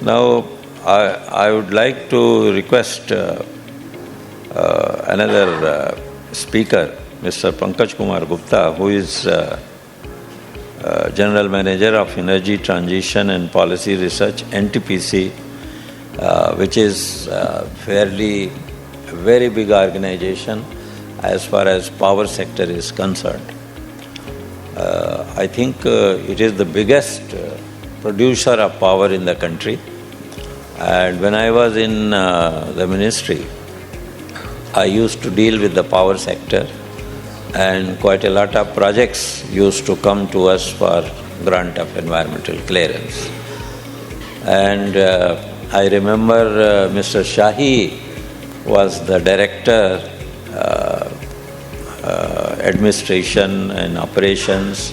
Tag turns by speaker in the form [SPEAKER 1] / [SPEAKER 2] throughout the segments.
[SPEAKER 1] Now, I would like to request another speaker, Mr. Pankaj Kumar Gupta, who is General Manager of Energy Transition and Policy Research, NTPC, which is fairly a very big organization as far as power sector is concerned. I think it is the biggest producer of power in the country. And when I was in the ministry, I used to deal with the power sector, and quite a lot of projects used to come to us for grant of environmental clearance. And I remember Mr. Shahi was the director, administration and operations,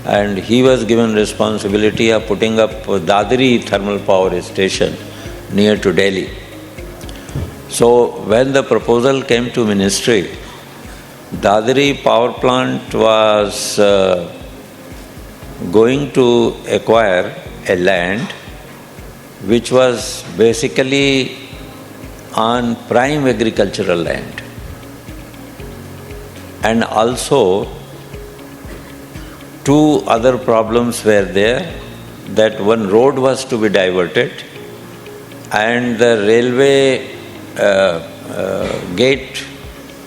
[SPEAKER 1] and he was given responsibility of putting up Dadri thermal power station near to Delhi. So when the proposal came to ministry, Dadri power plant was going to acquire a land which was basically on prime agricultural land. And also, two other problems were there, that one road was to be diverted and the railway gate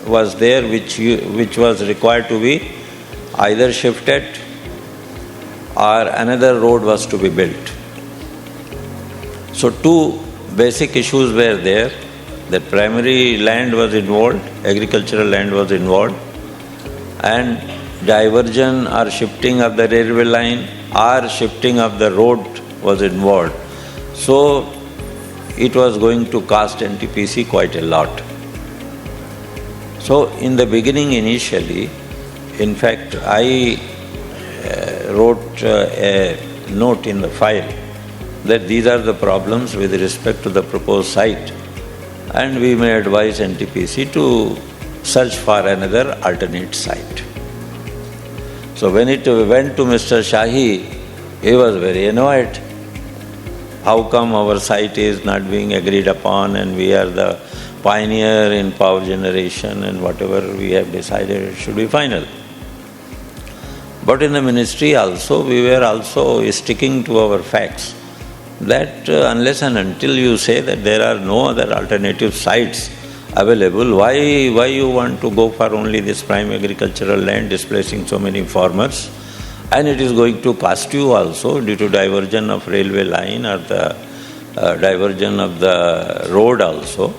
[SPEAKER 1] was there which was required to be either shifted or another road was to be built. So two basic issues were there. The primary land was involved, agricultural land was involved, and diversion or shifting of the railway line or shifting of the road was involved. So it was going to cost NTPC quite a lot. So in the beginning, initially, in fact, I wrote a note in the file that these are the problems with respect to the proposed site, and we may advise NTPC to search for another alternate site. So when it went to Mr. Shahi, he was very annoyed. How come our site is not being agreed upon and we are the pioneer in power generation and whatever we have decided should be final. But in the ministry also, we were also sticking to our facts that unless and until you say that there are no other alternative sites available, why you want to go for only this prime agricultural land displacing so many farmers, and it is going to cost you also due to diversion of railway line or the diversion of the road also.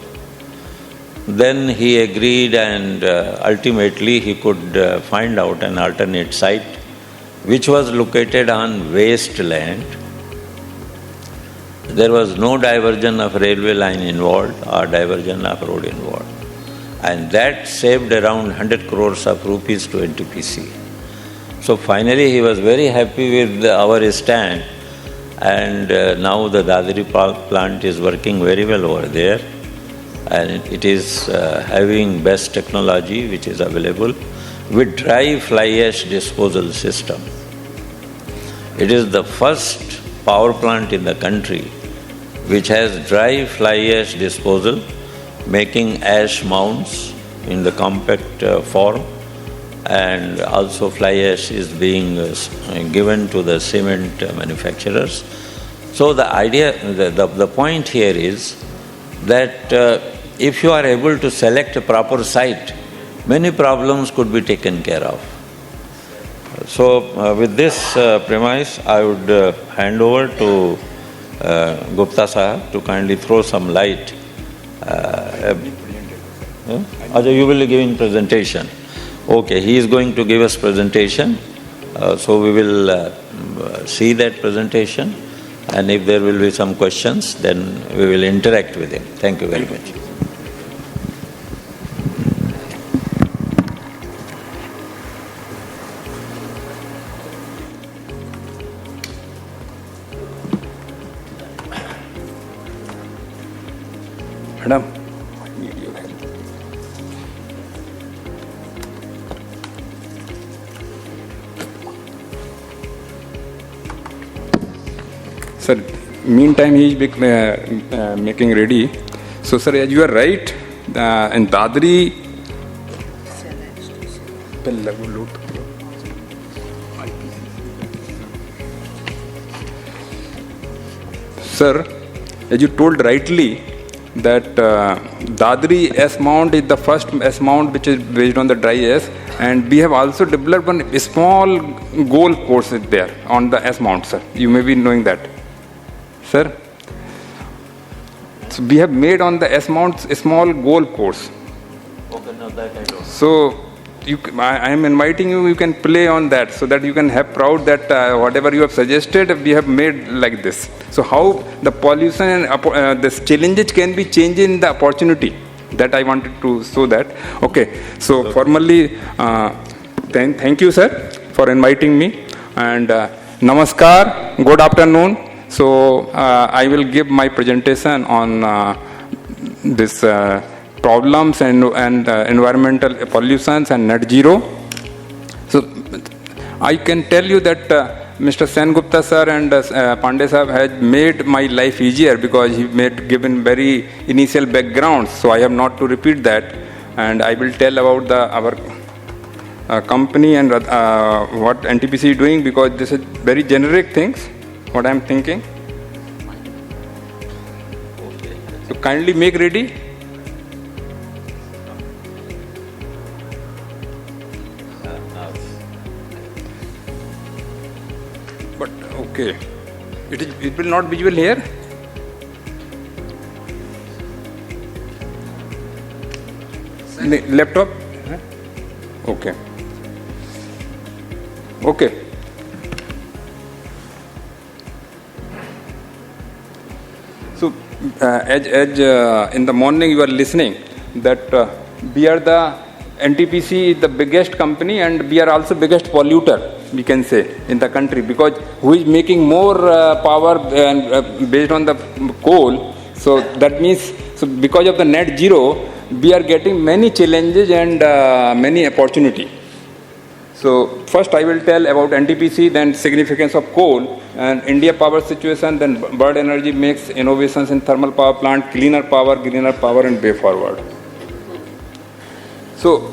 [SPEAKER 1] Then he agreed, and ultimately he could find out an alternate site which was located on waste land. There was no diversion of railway line involved or diversion of road involved. And that saved around 100 crores of rupees to NTPC. So finally he was very happy with our stand, and now the Dadri plant is working very well over there, and it is having best technology which is available with dry fly ash disposal system. It is the first power plant in the country which has dry fly ash disposal, making ash mounds in the compact form, and also fly ash is being given to the cement manufacturers. So the idea, the point here is that if you are able to select a proper site, many problems could be taken care of. So with this premise, I would hand over to Gupta Sahab to kindly throw some light. You will be giving presentation. Okay, he is going to give us presentation. So we will see that presentation, and if there will be some questions, then we will interact with him. Thank you very much.
[SPEAKER 2] Madam, I need your help. Sir, meantime, he is making ready. So, sir, as you are right, in Dadri. Sir, as you told rightly, that Dadri S mount is the first S mount which is based on the dry S, and we have also developed one small goal course there on the S mount, sir. You may be knowing that, sir. So we have made on the S mount a small goal course.
[SPEAKER 1] Okay, no, that I don't.
[SPEAKER 2] So I am inviting you. You can play on that so that you can have proud that whatever you have suggested, we have made like this. So how the pollution and this challenges can be changed in the opportunity. That I wanted to show that. Okay. So formally, thank you, sir, for inviting me. And namaskar. Good afternoon. So I will give my presentation on this. Problems and environmental pollutions and net zero. So I can tell you that Mr. Sen Gupta sir and Pandey sir has made my life easier because he given very initial background. So I have not to repeat that, and I will tell about our company and what NTPC is doing, because this is very generic things what I am thinking. So kindly make ready. But okay, it will not visual here. Laptop. Okay. Okay. So as in the morning you are listening that we are the NTPC is the biggest company, and we are also biggest polluter, we can say, in the country, because who is making more power based on the coal. So that means, so because of the net zero, we are getting many challenges and many opportunity. So first I will tell about NTPC, then significance of coal and India power situation, then bird energy makes innovations in thermal power plant, cleaner power, greener power, and way forward. So,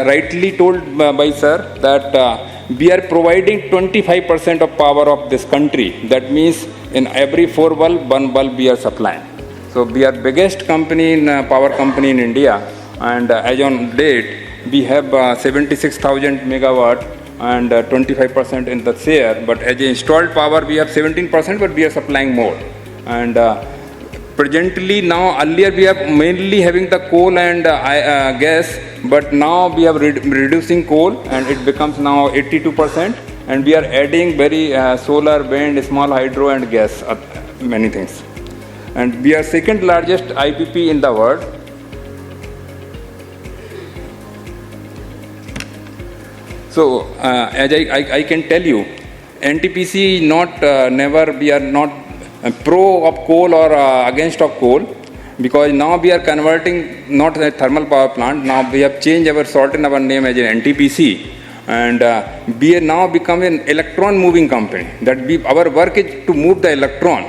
[SPEAKER 2] rightly told by sir that we are providing 25% of power of this country. That means in every 4 bulb, 1 bulb we are supplying. So, we are biggest company in power company in India, and as on date, we have 76,000 megawatt and 25% in the share. But as installed power, we have 17%, but we are supplying more. And presently now, earlier we are mainly having the coal and gas, but now we are reducing coal and it becomes now 82%, and we are adding very solar, wind, small hydro and gas, many things. And we are second largest IPP in the world. So as I can tell you, NTPC not never, we are not pro of coal or against of coal, because now we are converting not a thermal power plant. Now we have changed our sort in our name as an NTPC, and we are now become an electron moving company. That our work is to move the electron,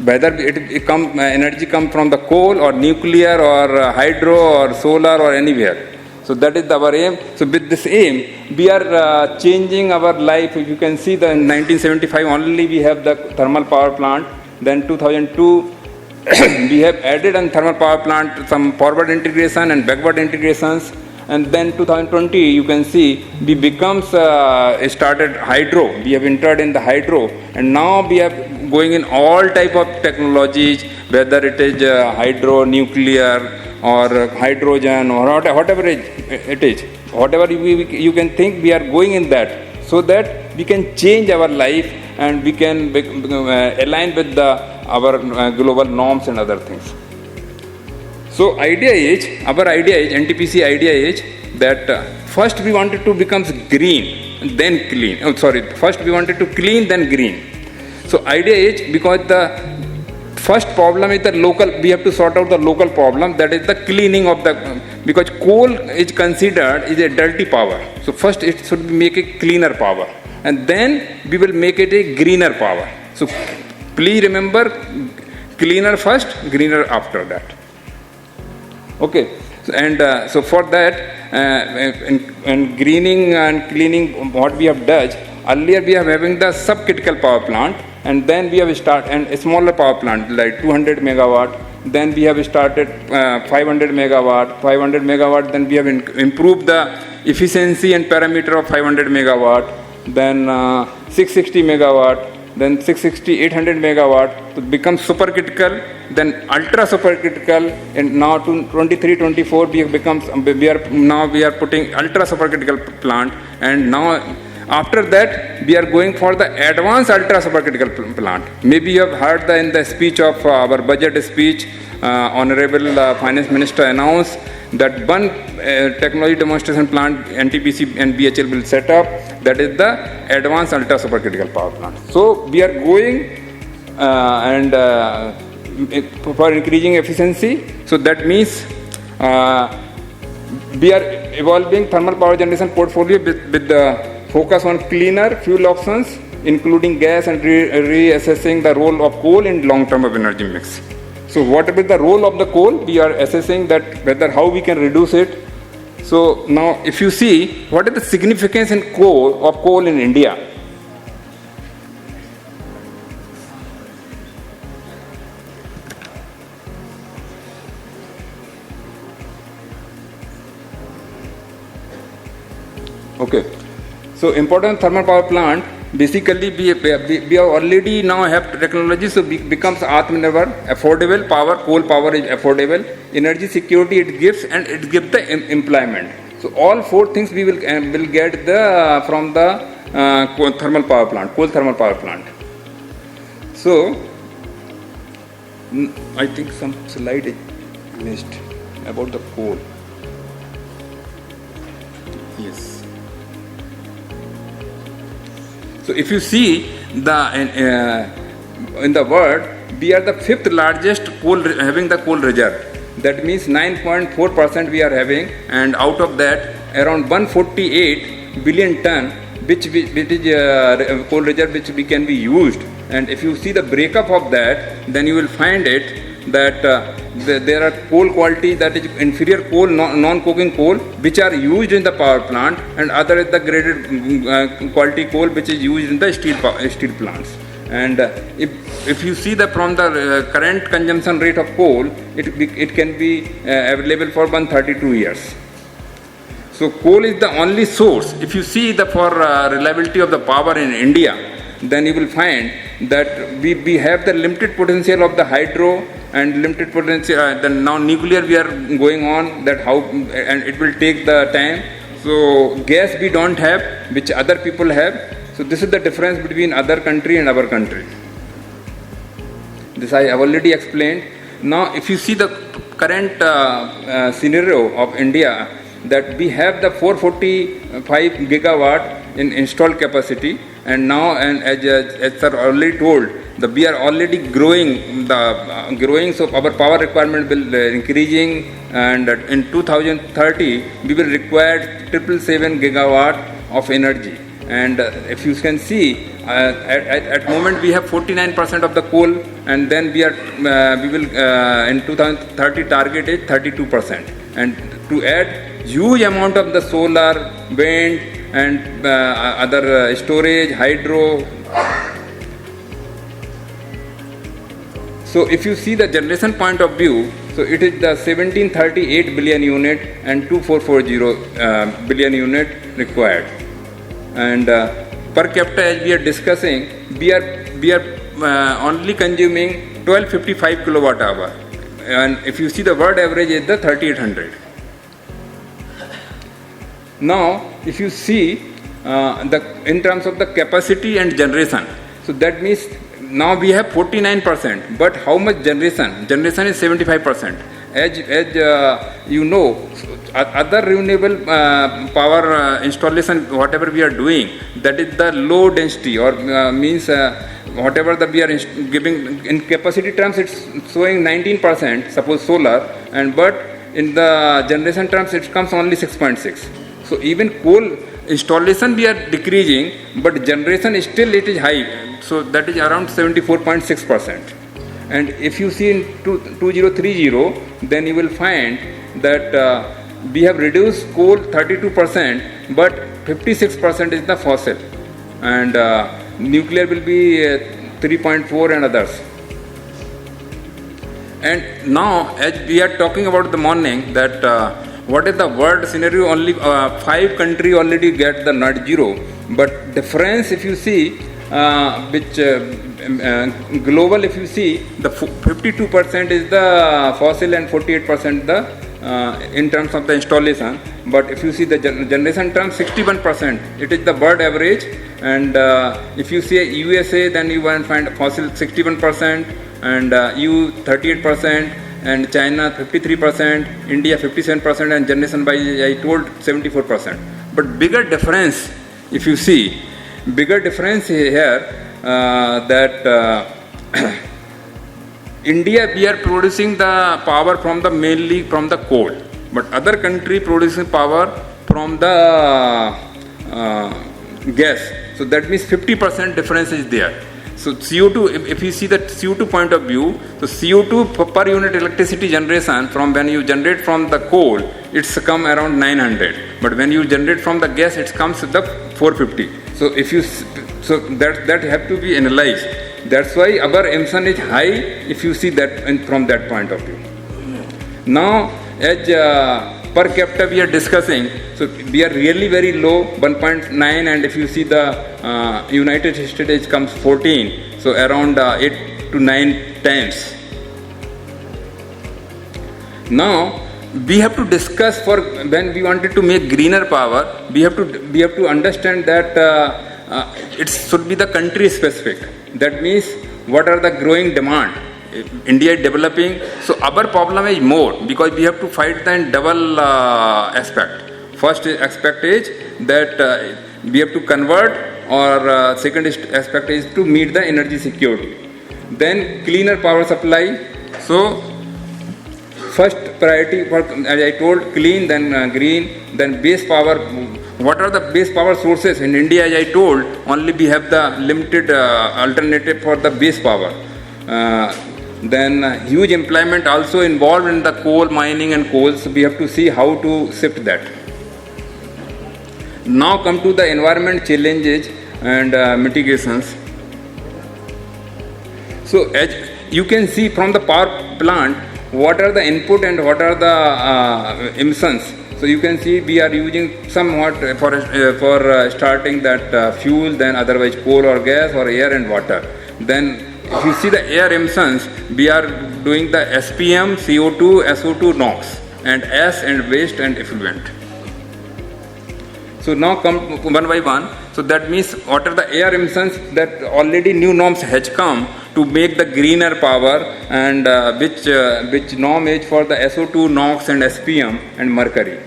[SPEAKER 2] whether energy come from the coal or nuclear or hydro or solar or anywhere. So that is our aim. So with this aim, we are changing our life. If you can see, the in 1975 only we have the thermal power plant. Then 2002 we have added on thermal power plant some forward integration and backward integrations. And then 2020 you can see we becomes started hydro. We have entered in the hydro, and now we are going in all type of technologies, whether it is hydro, nuclear, or hydrogen, or whatever it is, whatever you can think, we are going in that, so that we can change our life and we can align with our global norms and other things. So our idea is, NTPC idea is that first we wanted to become green, then clean. First we wanted to clean, then green. So idea is, because the first problem is the local, we have to sort out the local problem, that is the cleaning of the, because coal is considered is a dirty power. So first it should make a cleaner power, and then we will make it a greener power. So Please remember, cleaner first, greener after that. Okay, so for that, and greening and cleaning, what we have done, earlier we are having the subcritical power plant, and then we have started and a smaller power plant like 200 megawatt. Then we have started 500 megawatt, then we have improved the efficiency and parameter of 500 megawatt, then 660 megawatt, then 660, 800 megawatt to become supercritical, then ultra supercritical, and now to 23, 24 we are putting ultra supercritical plant, and now after that we are going for the advanced ultra supercritical plant. Maybe you have heard in the speech of our budget speech, Honorable Finance Minister announced that one technology demonstration plant NTPC and BHL will set up, that is the advanced ultra supercritical power plant. So we are going for increasing efficiency. So that means we are evolving thermal power generation portfolio with the focus on cleaner fuel options, including gas, and reassessing the role of coal in long-term of energy mix. So whatever the role of the coal, we are assessing that how we can reduce it. So now if you see, what is the significance of coal in India? Okay. So important thermal power plant, basically we already now have technology, so becomes Atmanirbhar, affordable power, coal power is affordable, energy security it gives, and it gives the employment. So all four things we will get from the coal thermal power plant. So I think some slide is missed about the coal. Yes. So if you see in the world, we are the fifth largest having the coal reserve. That means 9.4% we are having, and out of that around 148 billion ton, which is coal reserve which can be used. And if you see the breakup of that, then you will find it that there are coal quality, that is inferior coal, non-coking coal, which are used in the power plant, and other is the graded quality coal which is used in the steel plants. And if you see from the current consumption rate of coal, it can be available for 132 years. So coal is the only source. If you see for reliability of the power in India, then you will find that we have the limited potential of the hydro and limited potential. Then now nuclear we are going on, that how, and it will take the time. So gas we don't have, which other people have. So this is the difference between other country and our country. This I have already explained. Now if you see the current scenario of India, that we have the 445 gigawatt in installed capacity, and now, and as sir already told, that we are already growing, so our power requirement will increasing, and in 2030 we will require 777 gigawatt of energy. And if you can see, at moment we have 49% of the coal, and then we will in 2030 target is 32%, and to add huge amount of the solar, wind, and other storage, hydro. So if you see the generation point of view, so it is the 1738 billion unit and 2440 billion unit required. And per capita, as we are discussing, we are only consuming 1255 kilowatt hour, and if you see the world average is the 3800. Now if you see in terms of the capacity and generation, so that means now we have 49%, but how much generation? Generation is 75%. As you know, other renewable power installation, whatever we are doing, that is the low density, or means whatever that we are giving in capacity terms, it's showing 19%, suppose solar, and but in the generation terms it comes only 6.6. So even coal installation we are decreasing, but generation still it is high. So that is around 74.6%. And if you see in 2030, then you will find that we have reduced coal 32%, but 56% is the fossil, and nuclear will be 3.4 and others. And now, as we are talking about the morning, that what is the world scenario? Only 5 countries already get the net zero, but difference if you see, which global if you see, the 52% is the fossil and 48% the in terms of the installation. But if you see the generation term, 61%, it is the world average. And if you see USA, then you will find fossil 61%, and EU 38%, and China 53%, India 57%, and generation by I told 74%. But bigger difference, if you see, bigger difference here that India, we are producing the power from the mainly from the coal, but other country producing power from the gas. So that means 50% difference is there. So CO2, if you see the CO2 point of view, so CO2 per unit electricity generation from when you generate from the coal, it's come around 900. But when you generate from the gas, it comes to the 450. So if you, so that have to be analyzed. That's why our emission is high if you see that from that point of view. Now, as per capita we are discussing, so we are really very low, 1.9, and if you see the United States comes 14, so around 8 to 9 times. Now, we have to discuss for when we wanted to make greener power, we have to understand that it should be the country specific. That means what are the growing demand? India is developing, so our problem is more because we have to fight the double aspect. First aspect is that we have to convert, or second aspect is to meet the energy security. Then cleaner power supply. So first priority for, as I told, clean, then green, then base power. What are the base power sources? In India, as I told, only we have the limited alternative for the base power. Then huge employment also involved in the coal mining and coal, so we have to see how to shift that. Now come to the environment challenges and mitigations. So as you can see from the power plant, what are the input and what are the emissions. So you can see we are using somewhat for starting that fuel, then otherwise coal or gas or air and water. Then if you see the air emissions, we are doing the SPM, CO2, SO2, NOx, and S and waste and effluent. So now come one by one. So that means what are the air emissions that already new norms has come to make the greener power, and which norm is for the SO2, NOx and SPM and mercury.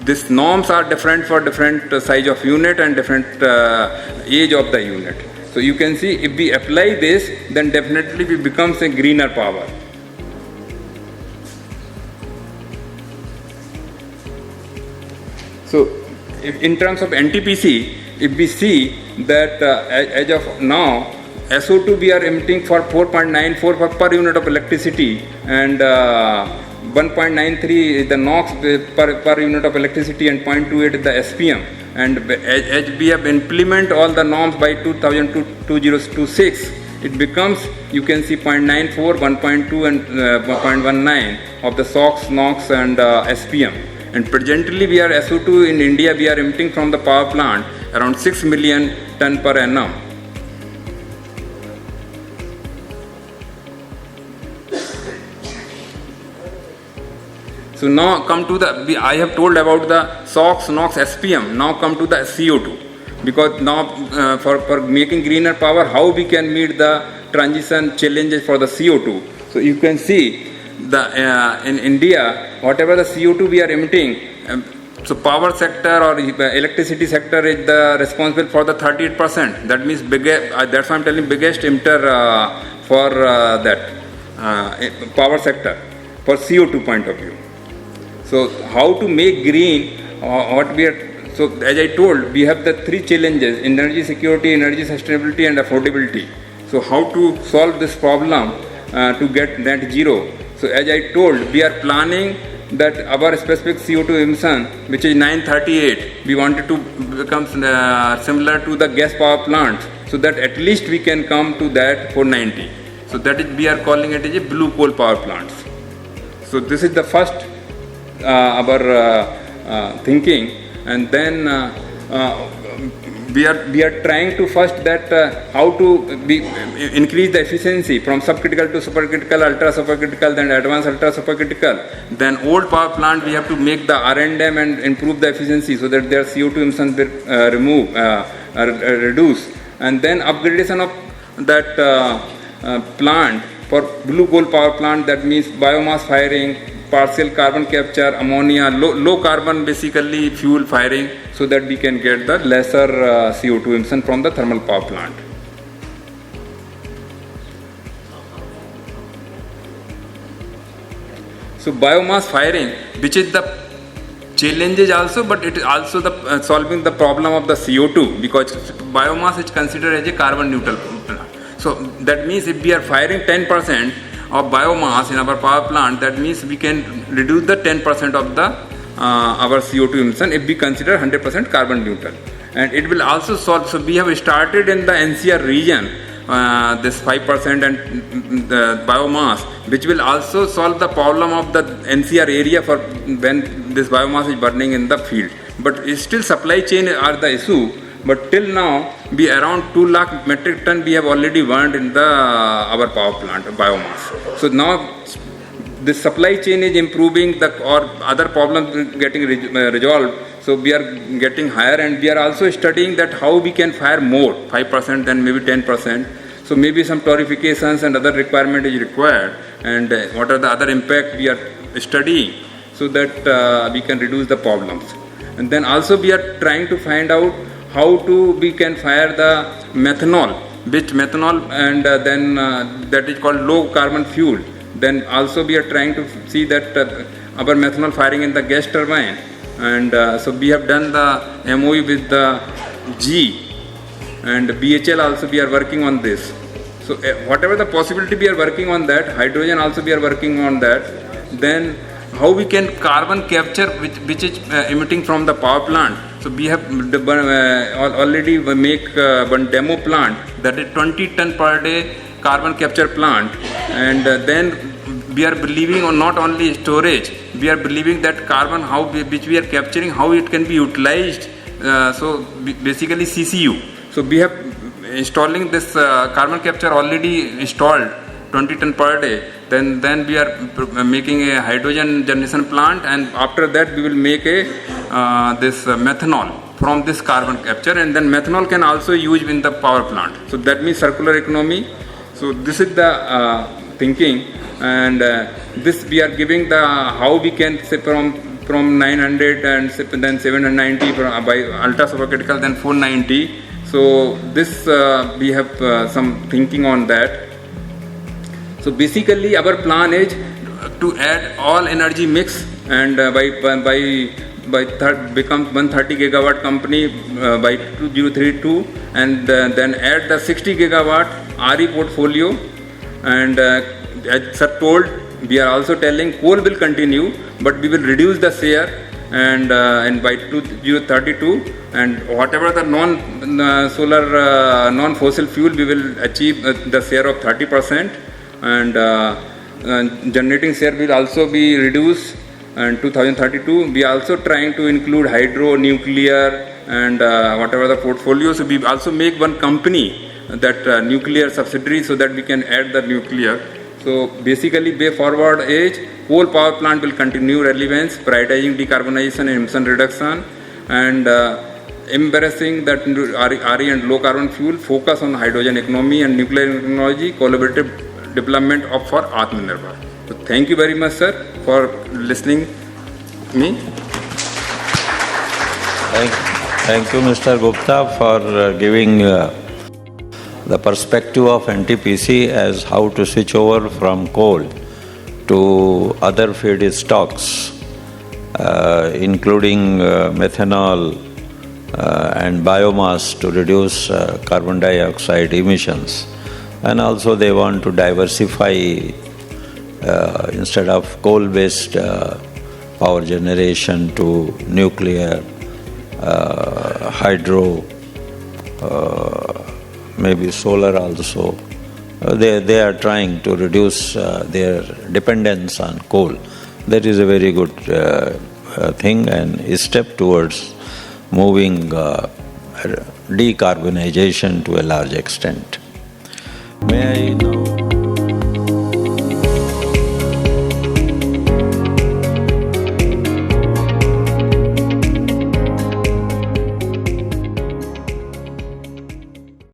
[SPEAKER 2] These norms are different for different size of unit and different age of the unit. So you can see if we apply this, then definitely it becomes a greener power. So in terms of NTPC, if we see that as of now, SO2 we are emitting for 4.94 per unit of electricity, and 1.93 is the NOx per unit of electricity, and 0.28 is the SPM. And as we have implement all the norms by 2026, it becomes, you can see 0.94, 1.2 and 1.19 of the SOx, NOx and SPM. And presently we are SO2 in India, we are emitting from the power plant around 6 million ton per annum. So now come to the, I have told about the SOx, NOx, SPM. Now come to the CO2. Because now for making greener power, how we can meet the transition challenges for the CO2. So you can see the in India, whatever the CO2 we are emitting, so power sector or electricity sector is the responsible for the 38%. That means that's why I'm telling biggest emitter for that power sector for CO2 point of view. So how to make green, what we are So as I told, we have the three challenges: energy security, energy sustainability, and affordability. So how to solve this problem to get net zero? So as I told, we are planning that our specific CO2 emission, which is 938, we wanted to become similar to the gas power plants, so that at least we can come to that 490. So that is, we are calling it as a blue coal power plants. So this is the first our thinking, and then we are trying to first that how to increase the efficiency from subcritical to supercritical, ultra supercritical, then advanced ultra supercritical. Then old power plant we have to make the R&M and improve the efficiency so that their CO2 emissions will reduce, and then upgradation of that plant for blue coal power plant. That means biomass firing, partial carbon capture, ammonia, low carbon basically fuel firing, so that we can get the lesser CO2 emission from the thermal power plant. So biomass firing, which is the challenges also, but it is also the solving the problem of the CO2, because biomass is considered as a carbon neutral plant. So that means if we are firing 10% of biomass in our power plant, that means we can reduce the 10% of the our CO2 emission if we consider 100% carbon neutral. And it will also solve, so we have started in the NCR region this 5% and the biomass, which will also solve the problem of the NCR area for when this biomass is burning in the field. But still supply chain are the issue. But till now, we around 2 lakh metric ton we have already burned in the our power plant biomass. So now the supply chain is improving, or other problems getting resolved. So we are getting higher, and we are also studying that how we can fire more, 5%, then maybe 10%. So maybe some clarifications and other requirement is required, and what are the other impact we are studying, so that we can reduce the problems. And then also we are trying to find out how we can fire the methanol, which methanol, and then that is called low carbon fuel. Then also we are trying to see that our methanol firing in the gas turbine, and so we have done the MOU with the G and BHL also we are working on this. So whatever the possibility we are working on that, hydrogen also we are working on that. Then how we can carbon capture which is emitting from the power plant. So we have already make one demo plant, that is 20 ton per day carbon capture plant, and then we are believing on not only storage, we are believing that carbon which we are capturing, how it can be utilized. So basically CCU. So we have installing this carbon capture already installed 20 ton per day. Then we are making a hydrogen generation plant, and after that we will make a this methanol from this carbon capture, and then methanol can also use in the power plant. So that means circular economy. So this is the thinking, and this we are giving the how we can say from 900 and then 790 by ultra supercritical, then 490. So this we have some thinking on that. So basically our plan is to add all energy mix, and become 130 gigawatt company by 2032, and then add the 60 gigawatt RE portfolio. And as sir told, we are also telling coal will continue, but we will reduce the share, and by 2032, and whatever the non-solar non-fossil fuel, we will achieve the share of 30%, and generating share will also be reduced. And 2032, we are also trying to include hydro, nuclear, and whatever the portfolio. So we also make one company, that nuclear subsidiary, so that we can add the nuclear. So basically way forward is coal power plant will continue relevance, prioritizing decarbonization and emission reduction, and embracing that RE and low carbon fuel, focus on hydrogen economy and nuclear technology, collaborative development of for Atmanirbhar. So thank you very much, sir, for listening me.
[SPEAKER 1] Thank you, Mr. Gupta, for giving the perspective of NTPC as how to switch over from coal to other feedstocks, including methanol, and biomass to reduce carbon dioxide emissions. And also they want to diversify instead of coal-based power generation to nuclear, hydro, maybe solar also. They are trying to reduce their dependence on coal. That is a very good thing and a step towards moving decarbonization to a large extent. May I now